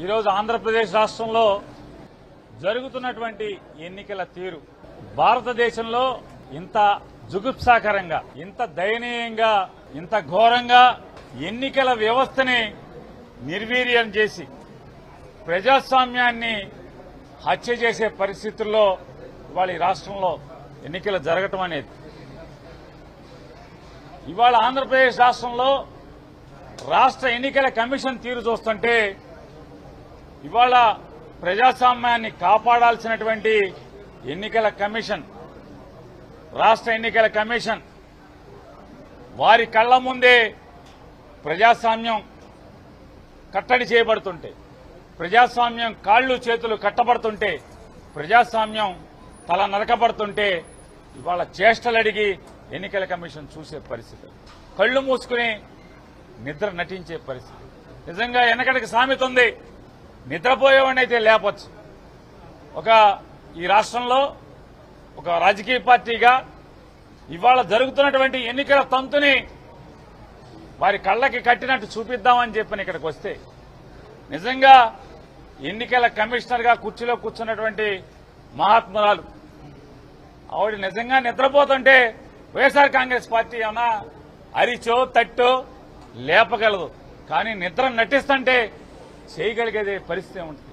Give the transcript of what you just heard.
ఈరోజు ఆంధ్రప్రదేశ్ రాష్ట్రంలో జరుగుతున్నటువంటి ఎన్నికల తీరు భారతదేశంలో ఇంత జుగుప్సాకరంగా, ఇంత దయనీయంగా, ఇంత ఘోరంగా ఎన్నికల వ్యవస్థని నిర్వీర్యం చేసి ప్రజాస్వామ్యాన్ని హత్య చేసే పరిస్థితుల్లో ఇవాళ ఈ రాష్ట్రంలో ఎన్నికలు జరగటం అనేది, ఇవాళ ఆంధ్రప్రదేశ్ రాష్ట్రంలో రాష్ట్ర ఎన్నికల కమిషన్ తీరు చూస్తుంటే ఇవాళ ప్రజాస్వామ్యాన్ని కాపాడాల్సినటువంటి ఎన్నికల కమిషన్, రాష్ట్ర ఎన్నికల కమిషన్ వారి కళ్ల ముందే ప్రజాస్వామ్యం కట్టడి చేయబడుతుంటే, ప్రజాస్వామ్యం కాళ్లు చేతులు కట్టబడుతుంటే, ప్రజాస్వామ్యం తల నరకబడుతుంటే ఇవాళ చేష్టలడిగి ఎన్నికల కమిషన్ చూసే పరిస్థితి, కళ్లు మూసుకుని నిద్ర నటించే పరిస్థితి. నిజంగా వెనకటికి సామెత ఉంది, నిద్రపోయేవాడినైతే లేపొచ్చు. ఈ రాష్ట్రంలో ఒక రాజకీయ పార్టీగా ఇవాళ జరుగుతున్నటువంటి ఎన్నికల తంతుని వారి కళ్ళకి కట్టినట్టు చూపిద్దామని చెప్పని ఇక్కడికి వస్తే, నిజంగా ఎన్నికల కమిషనర్ గా కుర్చీలో కూర్చున్నటువంటి మహాత్మురాలు ఆవిడ నిజంగా నిద్రపోతుంటే వైఎస్ఆర్ కాంగ్రెస్ పార్టీ ఏమన్నా అరిచో తట్టో లేపగలదు, కానీ నిద్ర నటిస్తుంటే చేయగలిగేదే పరిస్థితి ఉంటుంది.